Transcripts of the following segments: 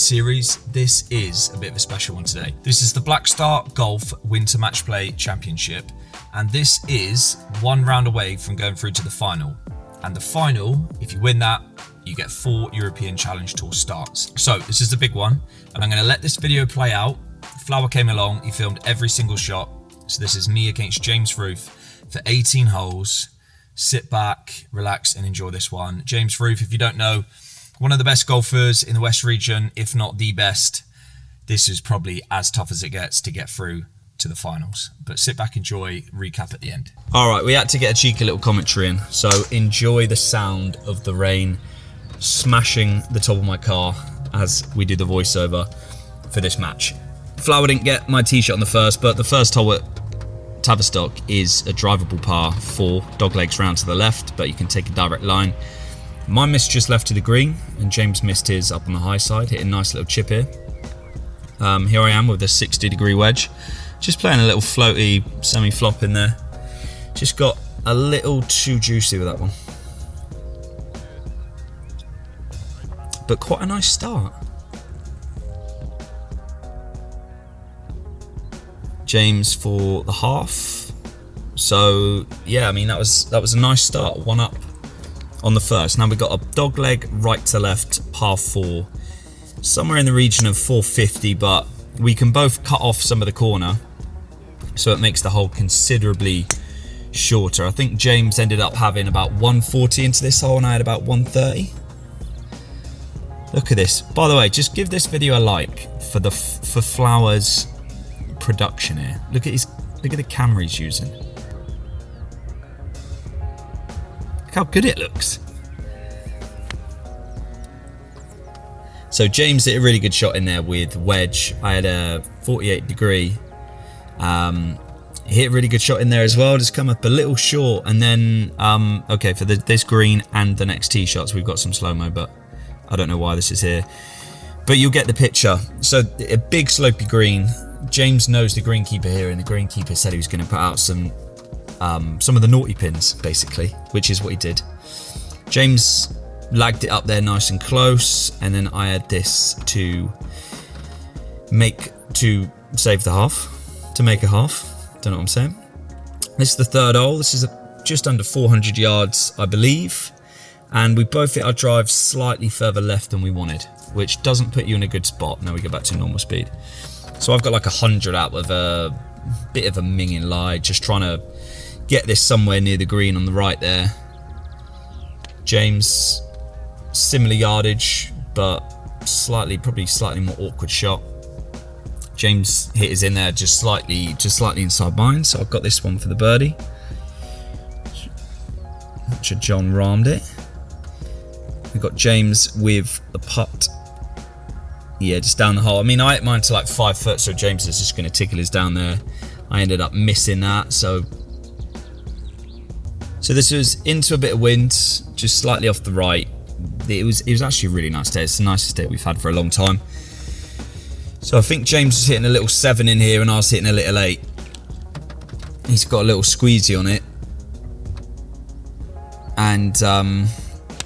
series, this is a bit of a special one today. This is the Blackstar Golf Winter Matchplay Championship, and this is one round away from going through to the final. And the final, if you win that, you get 4 European Challenge Tour starts. So this is the big one, and I'm going to let this video play out. Flower came along, he filmed every single shot. So this is me against James Ruth for 18 holes. Sit back, relax, and enjoy this one. James Ruth, if you don't know, one of the best golfers in the West region, if not the best. This is probably as tough as it gets to get through to the finals. But sit back, enjoy, recap at the end. All right, we had to get a cheeky little commentary in. So enjoy the sound of the rain smashing the top of my car as we do the voiceover for this match. Flower didn't get my tee shot on the first, but the first hole at Tavistock is a drivable par 4, dog legs round to the left, but you can take a direct line. Mine missed just left to the green, and James missed his up on the high side, hit a nice little chip here. Here I am with a 60-degree wedge, just playing a little floaty semi-flop in there. Just got a little too juicy with that one. But quite a nice start. James for the half. So yeah, I mean that was a nice start, 1 up on the first. Now we've got a dog leg right to left par 4, somewhere in the region of 450, but we can both cut off some of the corner, so it makes the hole considerably shorter. I think James ended up having about 140 into this hole, and I had about 130. Look at this. By the way, just give this video a like for Flower's production here. Look at the camera he's using. Look how good it looks. So James hit a really good shot in there with wedge. I had a 48 degree. Hit a really good shot in there as well. Just come up a little short, and then okay, for this green and the next tee shots we've got some slow-mo, but I don't know why this is here. But you'll get the picture. So a big slopey green. James knows the greenkeeper here, and the greenkeeper said he was going to put out some of the naughty pins, basically, which is what he did. James lagged it up there nice and close, and then I had this to save the half, to make a half. Don't know what I'm saying. This is the third hole. This is just under 400 yards, I believe, and we both hit our drive slightly further left than we wanted, which doesn't put you in a good spot. Now we go back to normal speed. So I've got like 100 out with a bit of a minging lie, just trying to get this somewhere near the green on the right there. James, similar yardage, but probably slightly more awkward shot. James hit his in there just slightly inside mine, so I've got this one for the birdie. John rammed it. We've got James with the putt. Yeah, just down the hole. I mean, I hit mine to like 5 foot, so James is just going to tickle his down there. I ended up missing that, so this was into a bit of wind, just slightly off the right. It was actually a really nice day. It's the nicest day we've had for a long time. So I think James was hitting a little 7 in here, and I was hitting a little 8. He's got a little squeezy on it, and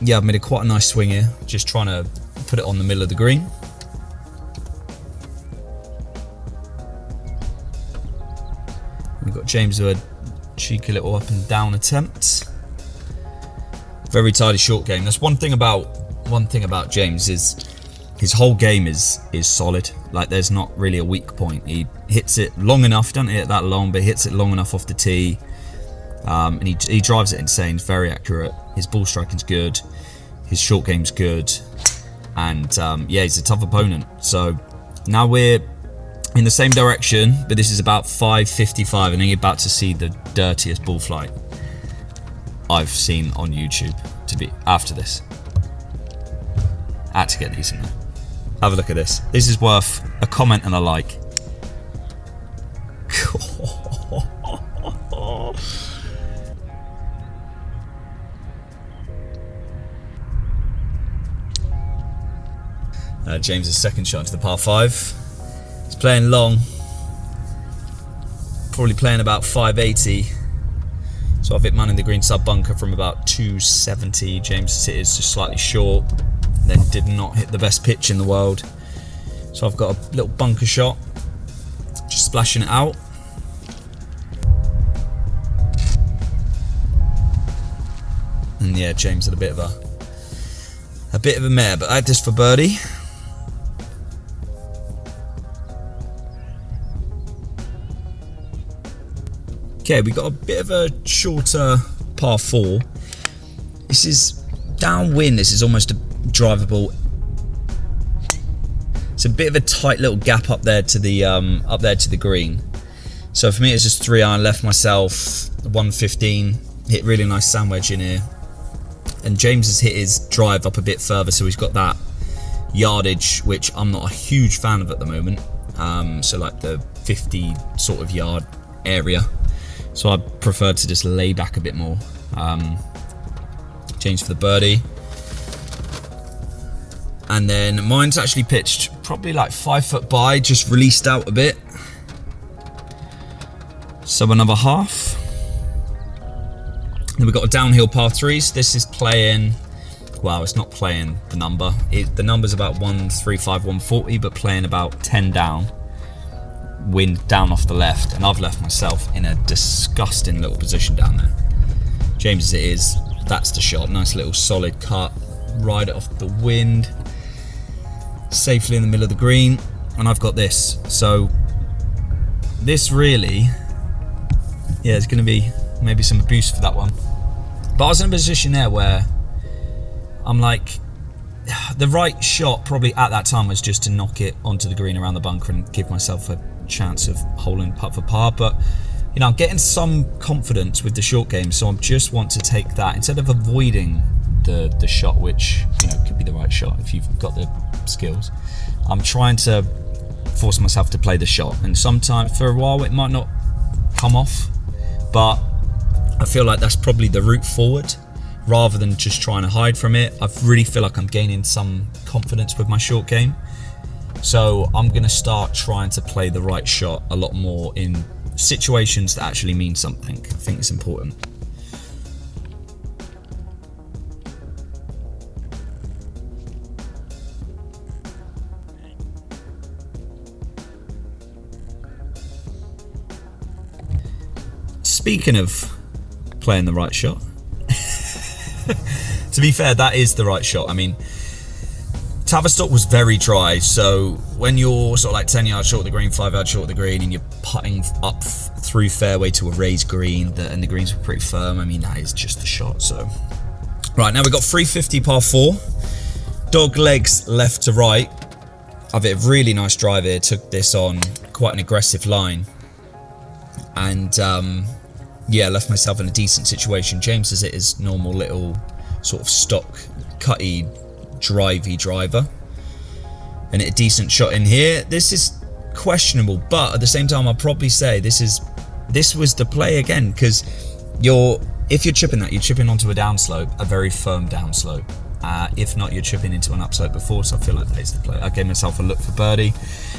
yeah, I've made quite a nice swing here, just trying to put it on the middle of the green. We've got James with a cheeky little up and down attempt. Very tidy short game. That's one thing about James is his whole game is solid. Like, there's not really a weak point. He hits it long enough. Doesn't hit it that long, but he hits it long enough off the tee. And he drives it insane. He's very accurate. His ball striking's good. His short game's good. And yeah, he's a tough opponent. So now we're in the same direction, but this is about 555, and you're about to see the dirtiest ball flight I've seen on YouTube after this. I had to get these in there. Have a look at this. This is worth a comment and a like. James's second shot into the par 5. He's playing long, probably playing about 580. So I've hit mine in the green sub bunker from about 270. James hit his just slightly short, then did not hit the best pitch in the world. So I've got a little bunker shot, just splashing it out. And yeah, James had a bit of a mare, but I had this for birdie. Okay, we got a bit of a shorter par 4. This is downwind. This is almost a drivable. It's a bit of a tight little gap up there to the green. So for me, it's just 3-iron. Left myself 115. Hit really nice sand wedge in here. And James has hit his drive up a bit further, so he's got that yardage, which I'm not a huge fan of at the moment. So like the 50 sort of yard area. So I prefer to just lay back a bit more. James for the birdie. And then mine's actually pitched probably like 5 foot by, just released out a bit. So another half. Then we've got a downhill par 3. So this is playing, well, it's not playing the number. The number's about 135, 140, but playing about 10 down. Wind down off the left, and I've left myself in a disgusting little position down there. James as it is, that's the shot. Nice little solid cut, ride it off the wind, safely in the middle of the green, and I've got this. So this really, yeah, it's going to be maybe some abuse for that one. But I was in a position there where I'm like, the right shot probably at that time was just to knock it onto the green around the bunker and give myself a chance of holding putt for par. But you know, I'm getting some confidence with the short game, so I just want to take that instead of avoiding the shot, which, you know, could be the right shot if you've got the skills. I'm trying to force myself to play the shot, and sometimes for a while it might not come off, but I feel like that's probably the route forward rather than just trying to hide from it. I really feel like I'm gaining some confidence with my short game. So I'm going to start trying to play the right shot a lot more in situations that actually mean something. I think it's important. Speaking of playing the right shot, to be fair, that is the right shot. I mean, Tavistock was very dry, so when you're sort of like 10 yards short of the green, 5 yards short of the green, and you're putting up through fairway to a raised green, and the greens were pretty firm, I mean, that is just the shot. So right, now we've got 350 par 4, dog legs left to right. I've hit a really nice drive here, took this on quite an aggressive line, and yeah, left myself in a decent situation. James has hit his normal little sort of stock cutty drivey driver and hit a decent shot in here. This is questionable, but at the same time I'll probably say this was the play again, because if you're chipping that, you're chipping onto a downslope, a very firm downslope. If not, you're chipping into an upslope before, so I feel like that's the play. I gave myself a look for birdie.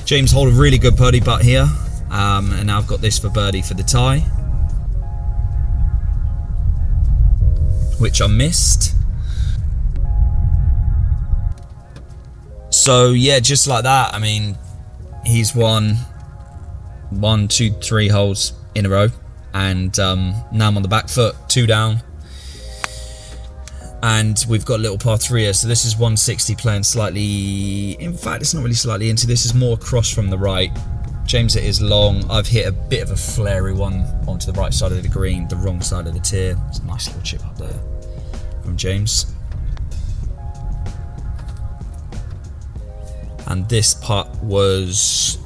James hold a really good birdie putt here, and now I've got this for birdie for the tie, which I missed. So yeah, just like that, I mean, he's won 1, 2, 3 holes in a row, and now I'm on the back foot, 2 down, and we've got a little par 3 here. So this is 160 playing slightly, in fact it's not really slightly into, this is more across from the right. James it is long. I've hit a bit of a flary one onto the right side of the green, the wrong side of the tier. It's a nice little chip up there from James. And this putt was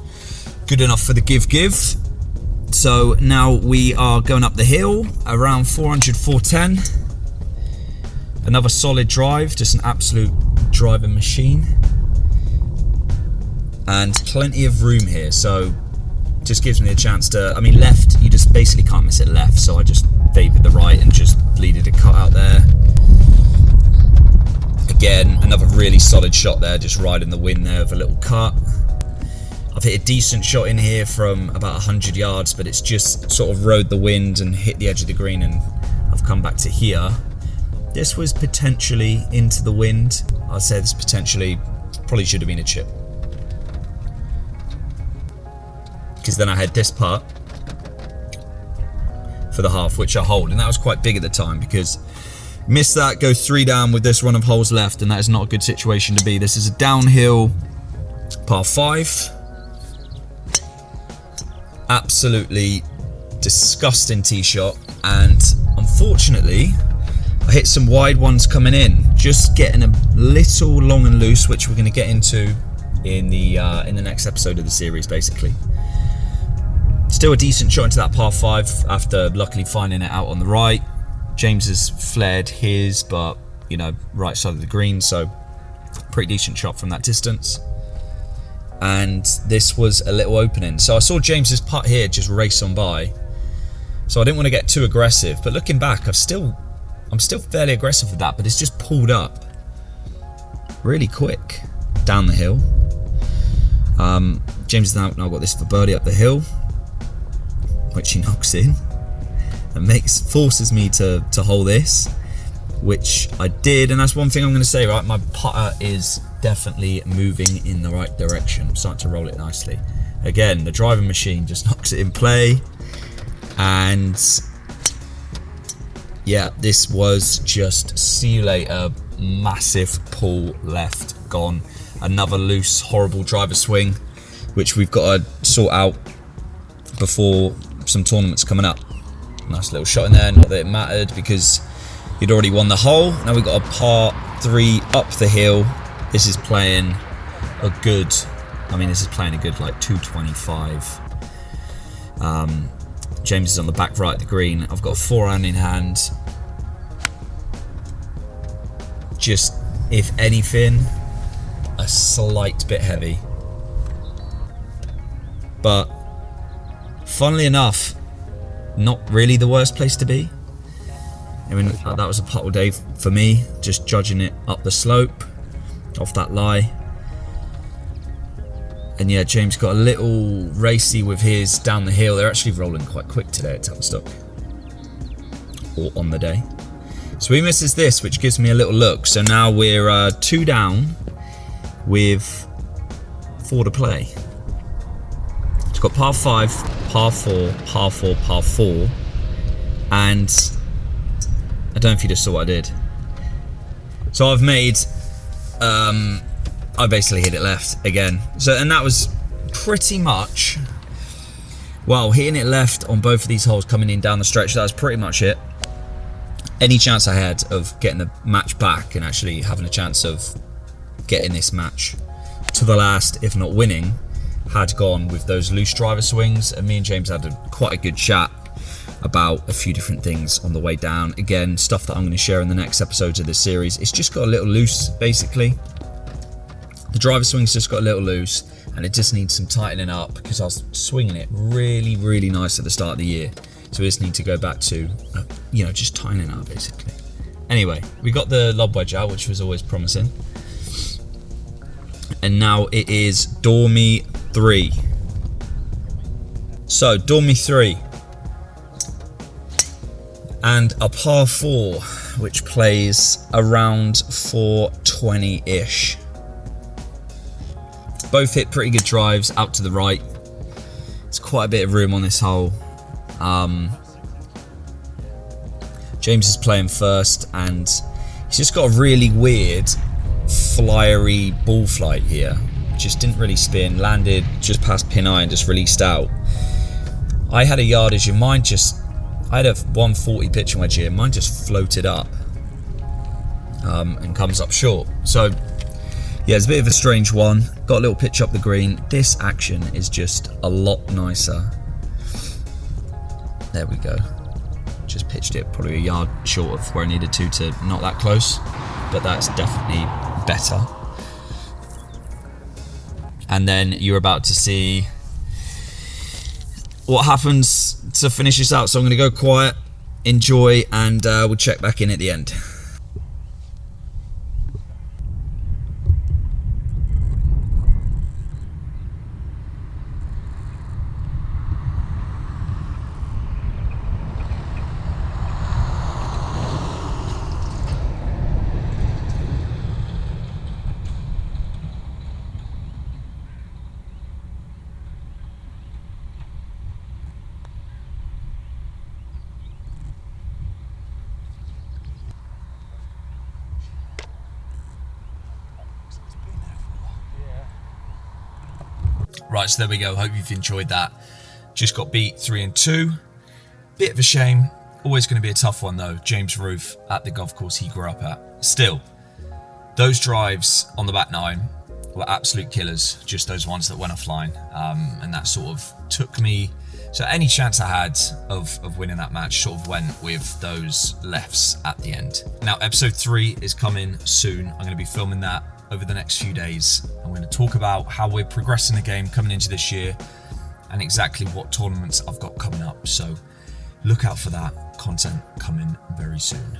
good enough for the give. So now we are going up the hill around 400, 410. Another solid drive, just an absolute driving machine. And plenty of room here, so just gives me a chance to, I mean, left, you just basically can't miss it left, so I just favoured the right and just bleeded a cut out there. Again, another really solid shot there, just riding the wind there with a little cut. I've hit a decent shot in here from about 100 yards, but it's just sort of rode the wind and hit the edge of the green, and I've come back to here. This was potentially into the wind. I'd say this potentially probably should have been a chip. because then I had this putt for the half, which I hold, and that was quite big at the time because missed that, go 3 down with this run of holes left, and that is not a good situation to be. This is a downhill par 5. Absolutely disgusting tee shot, and unfortunately I hit some wide ones coming in, just getting a little long and loose, which we're going to get into in the next episode of the series. Basically, still a decent shot into that par 5 after luckily finding it out on the right. James has flared his, but you know, right side of the green, so pretty decent shot from that distance. And this was a little opening, so I saw James's putt here just race on by, so I didn't want to get too aggressive, but looking back I'm still fairly aggressive with that, but it's just pulled up really quick down the hill. James has now got this for birdie up the hill, which he knocks in and forces me to hold this, which I did. And that's one thing I'm going to say, right? My putter is definitely moving in the right direction. I'm starting to roll it nicely. Again, the driving machine just knocks it in play, and yeah, this was just see you later. Massive pull left, gone. Another loose, horrible driver swing, which we've got to sort out before some tournaments coming up. Nice little shot in there, not that it mattered because he'd already won the hole. Now we've got a par 3 up the hill. This is playing a good, like 225. James is on the back right of the green. I've got a 4-iron in hand. Just, if anything, a slight bit heavy. But funnily enough, not really the worst place to be. I mean, that was a putt all day for me, just judging it up the slope, off that lie. And yeah, James got a little racy with his down the hill. They're actually rolling quite quick today at Tavistock, or on the day. So he misses this, which gives me a little look. So now we're 2 down with 4 to play. It's got par 5, par 4, par 4, par 4, and I don't know if you just saw what I did. So I've made, I basically hit it left again. So, and that was pretty much, well, hitting it left on both of these holes coming in down the stretch, that was pretty much it. Any chance I had of getting the match back and actually having a chance of getting this match to the last, if not winning, had gone with those loose driver swings. And me and James had quite a good chat about a few different things on the way down. Again, stuff that I'm going to share in the next episodes of this series. It's just got a little loose, basically. The driver swing's just got a little loose, and it just needs some tightening up because I was swinging it really, really nice at the start of the year. So we just need to go back to, just tightening up, basically. Anyway, we got the lob wedge out, which was always promising. And now it is Dormy 3. So, Dormy 3. And a par 4, which plays around 420-ish. Both hit pretty good drives out to the right. There's quite a bit of room on this hole. James is playing first, and he's just got a really weird flyery ball flight here. Just didn't really spin, landed just past pin eye and just released out. I had a yardage in mine, I had a 140 pitching wedge here, mine just floated up and comes up short. So yeah, it's a bit of a strange one. Got a little pitch up the green. This action is just a lot nicer. There we go. Just pitched it probably a yard short of where I needed to not that close, but that's definitely better. And then you're about to see what happens to finish this out. So I'm going to go quiet, enjoy, and we'll check back in at the end. Right, so there we go. Hope you've enjoyed that. Just got beat 3-2. Bit of a shame. Always going to be a tough one though. James Ruth at the golf course he grew up at. Still, those drives on the back nine were absolute killers. Just those ones that went offline. And that sort of took me... So any chance I had of winning that match sort of went with those lefts at the end. Now, episode 3 is coming soon. I'm going to be filming that over the next few days. I'm going to talk about how we're progressing the game coming into this year and exactly what tournaments I've got coming up. So look out for that content coming very soon.